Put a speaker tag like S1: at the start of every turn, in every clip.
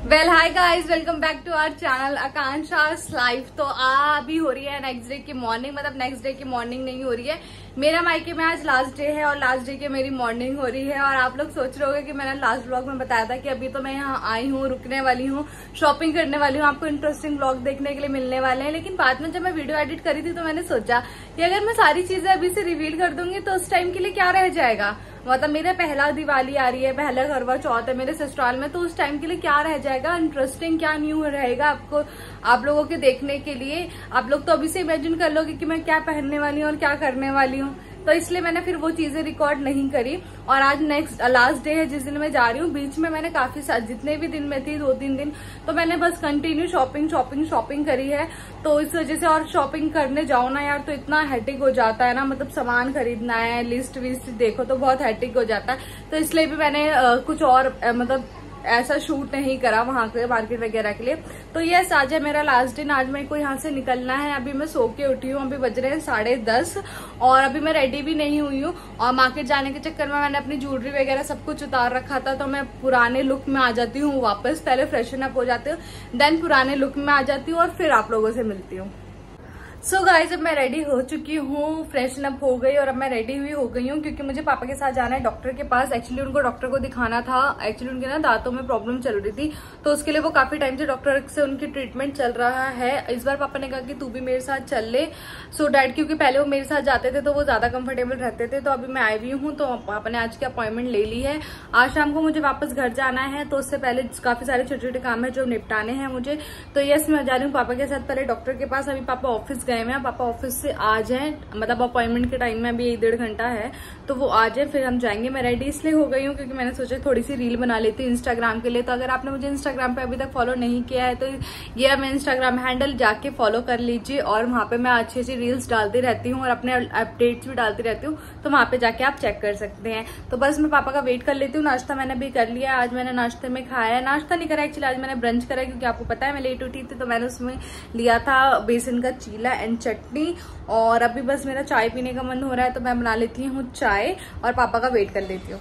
S1: Well hi guys, welcome back to our channel Aakanksha's life. तो अभी हो रही है नेक्स्ट डे की मॉर्निंग, मतलब नेक्स्ट डे की मॉर्निंग नहीं हो रही है। मेरा मायके में आज लास्ट डे है और लास्ट डे की मेरी मॉर्निंग हो रही है। और आप लोग सोच रहे होंगे कि मैंने लास्ट व्लॉग में बताया था कि अभी तो मैं यहाँ आई हूँ, रुकने वाली हूँ, शॉपिंग करने वाली हूँ, आपको इंटरेस्टिंग व्लॉग देखने के लिए मिलने वाले हैं। लेकिन बाद में जब मैं वीडियो एडिट करी थी तो मैंने सोचा कि अगर मैं सारी चीजें अभी से रिवील कर दूंगी तो उस टाइम के लिए क्या रह जाएगा। मतलब मेरा पहला दिवाली आ रही है, पहला करवा चौथ है मेरे ससुराल में, तो उस टाइम के लिए क्या रह जाएगा, इंटरेस्टिंग क्या न्यू रहेगा आपको, आप लोगों के देखने के लिए। आप लोग तो अभी से इमेजिन कर लोगे कि मैं क्या पहनने वाली हूँ और क्या करने वाली हूँ, तो इसलिए मैंने फिर वो चीजें रिकॉर्ड नहीं करी। और आज नेक्स्ट लास्ट डे है जिस दिन मैं जा रही हूँ। बीच में मैंने काफी जितने भी दिन में थी 2-3 दिन, तो मैंने बस कंटिन्यू शॉपिंग करी है। तो इस वजह से, और शॉपिंग करने जाओ ना यार तो इतना हेटिक हो जाता है ना, मतलब सामान खरीदना है, लिस्ट विस्ट देखो तो बहुत हेटिक हो जाता है। तो इसलिए भी मैंने कुछ और मतलब ऐसा शूट नहीं करा वहां के मार्केट वगैरह के लिए। तो यस, आज है मेरा लास्ट दिन। आज मेरे को यहाँ से निकलना है। अभी मैं सो के उठी हूँ, अभी बज रहे हैं 10:30 और अभी मैं रेडी भी नहीं हुई हूँ। और मार्केट जाने के चक्कर में मैंने अपनी ज्वेलरी वगैरह सब कुछ उतार रखा था, तो मैं पुराने लुक में आ जाती हूँ वापस। पहले फ्रेशन अप हो जाती हूँ, देन पुराने लुक में आ जाती हूँ और फिर आप लोगों से मिलती हूँ। सो गाइस, अब मैं रेडी हो चुकी हूँ, फ्रेशन अप हो गई और अब मैं रेडी हुई हो गई हूँ क्योंकि मुझे पापा के साथ जाना है डॉक्टर के पास। एक्चुअली उनको डॉक्टर को दिखाना था। एक्चुअली उनके ना दांतों में प्रॉब्लम चल रही थी, तो उसके लिए वो काफी टाइम से डॉक्टर से उनकी ट्रीटमेंट चल रहा है। इस बार पापा ने कहा कि तू भी मेरे साथ चल ले, सो डैड, क्योंकि पहले वो मेरे साथ जाते थे तो वो ज्यादा कंफर्टेबल रहते थे। तो अभी मैं आई हुई हूँ, तो पापा ने आज की अपॉइंटमेंट ले ली है। आज शाम को मुझे वापस घर जाना है, तो उससे पहले काफी सारे छोटे छोटे काम है जो निपटाने हैं मुझे। तो यस, मैं जा रही हूँ पापा के साथ पहले डॉक्टर के पास। अभी पापा ऑफिस गए हुए हैं, पापा ऑफिस से आ जाए, मतलब अपॉइंटमेंट के टाइम में अभी 1-1.5 घंटा है, तो वो आ जाए फिर हम जाएंगे। मैं रेडी इसलिए हो गई हूँ क्योंकि मैंने सोचा थोड़ी सी रील बना लेती हूँ इंस्टाग्राम के लिए। तो अगर आपने मुझे इंस्टाग्राम पे अभी तक फॉलो नहीं किया है तो ये मैं इंस्टाग्राम हैंडल जाके फॉलो कर लीजिए। और वहां पे मैं अच्छी अच्छी रील्स डालती रहती हूँ और अपने अपडेट्स भी डालती रहती हूँ, तो वहां पे जाके आप चेक कर सकते हैं। तो बस मैं पापा का वेट कर लेती हूँ। नाश्ता मैंने भी कर लिया। आज मैंने नाश्ते में खाया है, नाश्ता नहीं करा एक्चुअली, आज मैंने ब्रंच करा क्योंकि आपको पता है मैं लेट उठी थी, तो मैंने उसमें लिया था बेसन का चीला एंड चटनी। और अभी बस मेरा चाय पीने का मन हो रहा है, तो मैं बना लेती हूँ चाय और पापा का वेट कर लेती हूँ।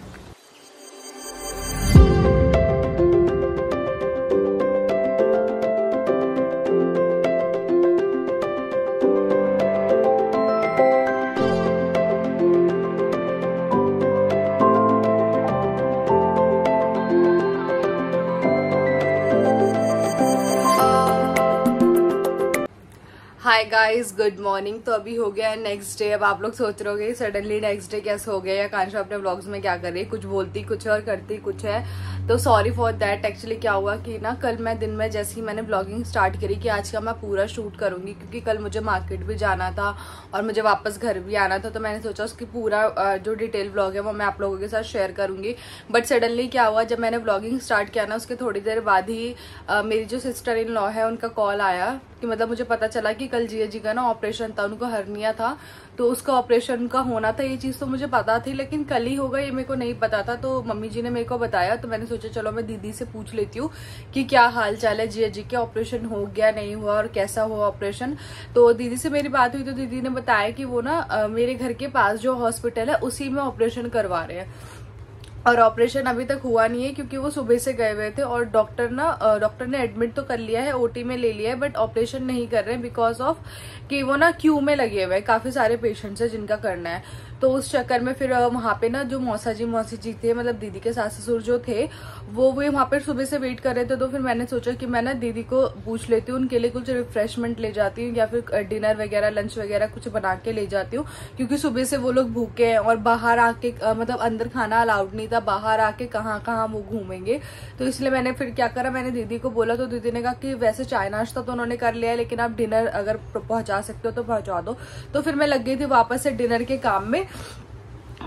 S1: Hi guys, good morning. तो अभी हो गया है नेक्स्ट डे। अब आप लोग सोच रहे होगे सडनली नेक्स्ट डे कैसे हो गया, या कांशा अपने व्लॉग्स में क्या कर रही है, कुछ बोलती कुछ और करती कुछ है। तो सॉरी फॉर दैट। एक्चुअली क्या हुआ कि ना, कल मैं दिन में जैसे ही मैंने व्लॉगिंग स्टार्ट करी कि आज का मैं पूरा शूट करूंगी, क्योंकि कल मुझे मार्केट भी जाना था और मुझे वापस घर भी आना था, तो मैंने सोचा उसकी पूरा जो डिटेल व्लॉग है वो मैं आप लोगों के साथ शेयर करूंगी। बट सडनली क्या हुआ, जब मैंने व्लॉगिंग स्टार्ट किया ना, उसके थोड़ी देर बाद ही मेरी जो सिस्टर इन लॉ है उनका कॉल आया कि मतलब मुझे पता चला कि कल जिया जी का ना ऑपरेशन था, उनको हर्निया था, तो उसका ऑपरेशन का होना था। ये चीज तो मुझे पता थी, लेकिन कल ही होगा ये मेरे को नहीं पता था। तो मम्मी जी ने मेरे को बताया, तो मैंने सोचा चलो मैं दीदी से पूछ लेती हूँ कि क्या हाल चाल है, जिया जी के ऑपरेशन हो गया नहीं हुआ और कैसा हुआ ऑपरेशन। तो दीदी से मेरी बात हुई तो दीदी ने बताया कि वो ना मेरे घर के पास जो हॉस्पिटल है उसी में ऑपरेशन करवा रहे हैं, और ऑपरेशन अभी तक हुआ नहीं है क्योंकि वो सुबह से गए हुए थे। और डॉक्टर ने एडमिट तो कर लिया है, ओटी में ले लिया है, बट ऑपरेशन नहीं कर रहे हैं बिकॉज ऑफ कि वो ना क्यू में लगे हुए हैं, काफी सारे पेशेंट्स हैं जिनका करना है। तो उस चक्कर में फिर वहां पे ना जो मौसी जी थे, मतलब दीदी के सास ससुर जो थे, वो वहां पर सुबह से वेट कर रहे थे। तो फिर मैंने सोचा कि मैं ना दीदी को पूछ लेती हूँ, उनके लिए कुछ रिफ्रेशमेंट ले जाती हूँ या फिर डिनर वगैरह लंच वगैरह कुछ बना के ले जाती हूँ, क्योंकि सुबह से वो लोग भूखे हैं और बाहर आके मतलब अंदर खाना अलाउड नहीं था, बाहर आके कहाँ कहाँ वो घूमेंगे। तो इसलिए मैंने फिर क्या करा, मैंने दीदी को बोला, तो दीदी ने कहा कि वैसे चाय नाश्ता तो उन्होंने कर लिया है, लेकिन आप डिनर अगर पहुंचा सकते हो तो पहुंचा दो। तो फिर मैं लग गई थी वापस से डिनर के काम में,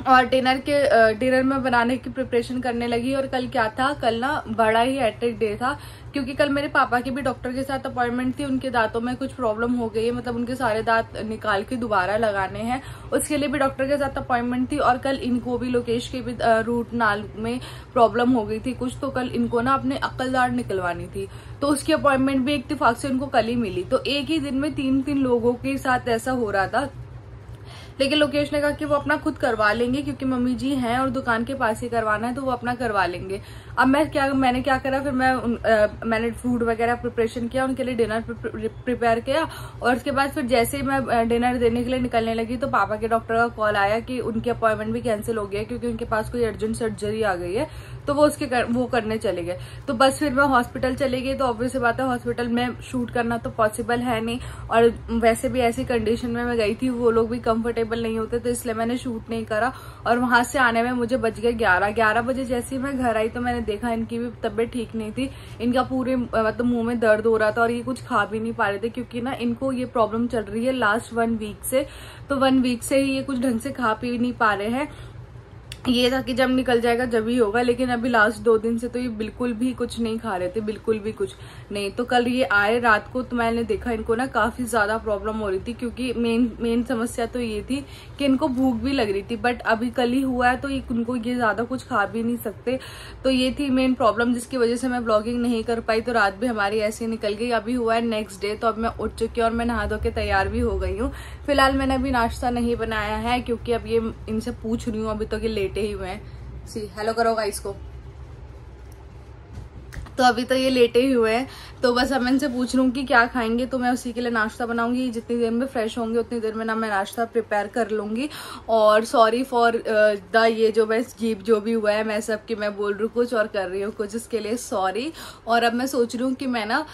S1: और डिनर में बनाने की प्रिपरेशन करने लगी। और कल क्या था, कल ना बड़ा ही हेक्टिक डे था, क्योंकि कल मेरे पापा की भी डॉक्टर के साथ अपॉइंटमेंट थी। उनके दांतों में कुछ प्रॉब्लम हो गई है, मतलब उनके सारे दांत निकाल के दोबारा लगाने हैं, उसके लिए भी डॉक्टर के साथ अपॉइंटमेंट थी। और कल इनको भी, लोकेश के भी रूट नाल में प्रॉब्लम हो गई थी कुछ, तो कल इनको ना अपने अक्लदार निकलवानी थी, तो उसकी अपॉइंटमेंट भी इत्तेफाक से उनको कल ही मिली। तो एक ही दिन में 3-3 लोगों के साथ ऐसा हो रहा था लेकिन लोकेश ने कहा कि वो अपना खुद करवा लेंगे क्योंकि मम्मी जी हैं और दुकान के पास ही करवाना है, तो वो अपना करवा लेंगे। अब मैंने क्या करा, फिर मैंने फूड वगैरह प्रिपरेशन किया, उनके लिए डिनर प्रिपेयर किया, और उसके बाद फिर जैसे ही मैं डिनर देने के लिए निकलने लगी तो पापा के डॉक्टर का कॉल आया कि उनकी अपॉइंटमेंट भी कैंसिल हो गई है क्योंकि उनके पास कोई अर्जेंट सर्जरी आ गई है, तो वो करने चले गए। तो बस फिर मैं हॉस्पिटल चली गई। तो ऑब्वियस सी बात है, हॉस्पिटल में शूट करना तो पॉसिबल है नहीं, और वैसे भी ऐसी कंडीशन में मैं गई थी, वो लोग भी कंफर्टेबल नहीं होते, तो इसलिए मैंने शूट नहीं करा। और वहां से आने में मुझे बज गए 11 बजे। जैसे ही मैं घर आई तो मैंने देखा इनकी भी तबीयत ठीक नहीं थी, इनका पूरे मतलब मुंह में दर्द हो रहा था और ये कुछ खा भी नहीं पा रहे थे क्योंकि ना इनको ये प्रॉब्लम चल रही है लास्ट 1 वीक से। तो 1 वीक से ही ये कुछ ढंग से खा पी नहीं पा रहे हैं। ये था कि जब निकल जाएगा जब ही होगा, लेकिन अभी लास्ट 2 दिन से तो ये बिल्कुल भी कुछ नहीं खा रहे थे, बिल्कुल भी कुछ नहीं। तो कल ये आए रात को तो मैंने देखा इनको ना काफी ज्यादा प्रॉब्लम हो रही थी, क्योंकि मेन समस्या तो ये थी कि इनको भूख भी लग रही थी, बट अभी कल ही हुआ है तो उनको ये ज्यादा कुछ खा भी नहीं सकते। तो ये थी मेन प्रॉब्लम जिसकी वजह से मैं ब्लॉगिंग नहीं कर पाई। तो रात भी हमारी ऐसे निकल गई। अभी हुआ है नेक्स्ट डे, तो अब मैं उठ चुकी हूँ और मैं नहा धो के तैयार भी हो गई हूँ। फिलहाल मैंने अभी नाश्ता नहीं बनाया है क्योंकि अब ये इनसे पूछ रही हूँ, अभी तो ये लेटे ही हुए हैं। सी हेलो करो गाइस को। तो अभी तो ये लेटे ही हुए हैं, तो बस अब मैं इनसे पूछ लूँ कि क्या खाएंगे, तो मैं उसी के लिए नाश्ता बनाऊंगी। जितनी देर में फ्रेश होंगे उतनी देर में ना मैं नाश्ता प्रिपेयर कर लूंगी। और सॉरी फॉर द ये जो मैं जीप जो भी हुआ है मैं सबकी मैं बोल रही हूँ कुछ और कर रही हूँ कुछ, इसके लिए सॉरी। और अब मैं सोच रही हूँ कि मैं ना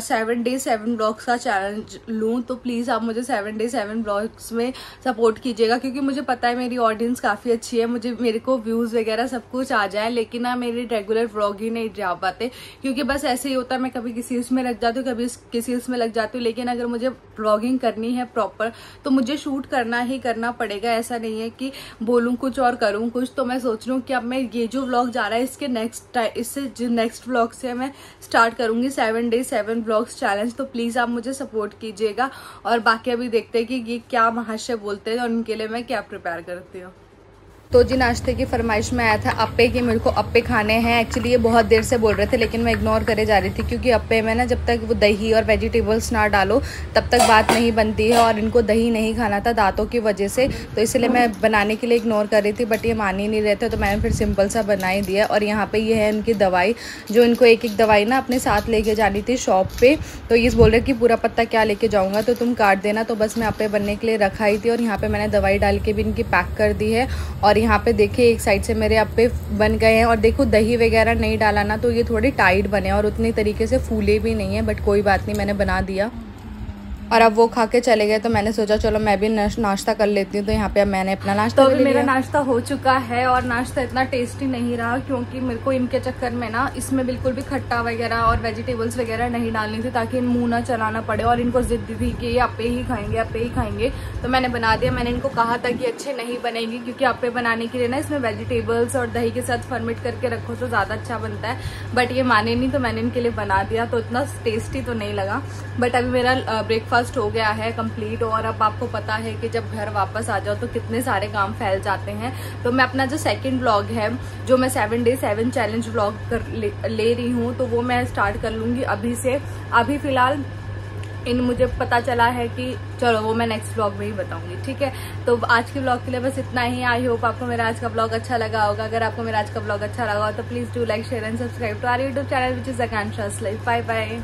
S1: 7 Day 7 ब्लॉग्स का चैलेंज लूँ, तो प्लीज आप मुझे 7 Day 7 ब्लॉग्स में सपोर्ट कीजिएगा, क्योंकि मुझे पता है मेरी ऑडियंस काफी अच्छी है, मेरे को व्यूज वगैरह सब कुछ आ जाए, लेकिन ना मेरी रेगुलर व्लॉग ही नहीं जा पाते, क्योंकि बस ऐसे ही होता है, मैं कभी किसी उसमें लग जाती हूँ कभी किसी उसमें लग जाती हूँ। लेकिन अगर मुझे व्लॉगिंग करनी है प्रॉपर तो मुझे शूट करना ही करना पड़ेगा, ऐसा नहीं है कि बोलूँ कुछ और करूँ कुछ। तो मैं सोच रही हूँ कि अब मैं ये जो व्लॉग जा रहा है इससे जो नेक्स्ट व्लॉग से मैं स्टार्ट करूंगी 7 Day 7 ब्लॉग्स चैलेंज। तो प्लीज आप मुझे सपोर्ट कीजिएगा। और बाकी अभी देखते हैं कि ये क्या महाशय बोलते हैं और उनके लिए मैं क्या प्रिपेयर करती हूँ। तो जी नाश्ते की फरमाइश में आया था अप्पे की, मेरे को अप्पे खाने हैं। एक्चुअली ये बहुत देर से बोल रहे थे लेकिन मैं इग्नोर करे जा रही थी, क्योंकि अप्पे में ना जब तक वो दही और वेजिटेबल्स ना डालो तब तक बात नहीं बनती है, और इनको दही नहीं खाना था दांतों की वजह से, तो इसलिए मैं बनाने के लिए इग्नोर कर रही थी, बट ये मान ही नहीं रहे थे, तो मैंने फिर सिंपल सा बना ही दिया। और यहाँ पर ये है उनकी दवाई, जो इनको एक दवाई ना अपने साथ लेके जानी थी शॉप पर। तो ये बोल रहे कि पूरा पत्ता क्या लेके जाऊँगा तो तुम काट देना, तो बस मैं अप्पे बनने के लिए रखा ही थी। और यहाँ पर मैंने दवाई डाल के भी इनकी पैक कर दी है। और यहाँ पे देखिए एक साइड से मेरे अप्पे बन गए हैं, और देखो दही वगैरह नहीं डाला ना तो ये थोड़े टाइट बने और उतनी तरीके से फूले भी नहीं है, बट कोई बात नहीं, मैंने बना दिया। और अब वो खा के चले गए तो मैंने सोचा चलो मैं भी नाश्ता कर लेती हूँ। तो यहाँ पे अब मैंने अपना नाश्ता तो मेरा नाश्ता हो चुका है, और नाश्ता इतना टेस्टी नहीं रहा क्योंकि मेरे को इनके चक्कर में ना इसमें बिल्कुल भी खट्टा वगैरह और वेजिटेबल्स वगैरह नहीं डालनी थी, ताकि मुंह ना चलाना पड़े। और इनको जिद थी कि ये अप्पे ही खाएंगे, तो मैंने बना दिया। मैंने इनको कहा था कि अच्छे नहीं बनेंगे, क्योंकि अप्पे बनाने के लिए ना इसमें वेजिटेबल्स और दही के साथ फर्मेट करके रखो तो ज़्यादा अच्छा बनता है, बट ये माने नहीं, तो मैंने इनके लिए बना दिया। तो इतना टेस्टी तो नहीं लगा, बट अभी मेरा ब्रेकफास्ट हो गया है कंप्लीट। और अब आपको पता है कि जब घर वापस आ जाओ तो कितने सारे काम फैल जाते हैं। तो मैं अपना जो सेकंड व्लॉग है, जो मैं 7 Day 7 चैलेंज व्लॉग ले रही हूँ, तो वो मैं स्टार्ट कर लूंगी अभी से। अभी फिलहाल मुझे पता चला है कि चलो वो मैं नेक्स्ट व्लॉग में ही बताऊंगी, ठीक है। तो आज के व्लॉग के लिए बस इतना ही। आई होप आपको मेरा आज का व्लॉग अच्छा लगा होगा। अगर आपको मेरा आज का व्लॉग अच्छा लगा हो तो please do like share and subscribe to our YouTube channel which is Aakanksha's life. Bye bye.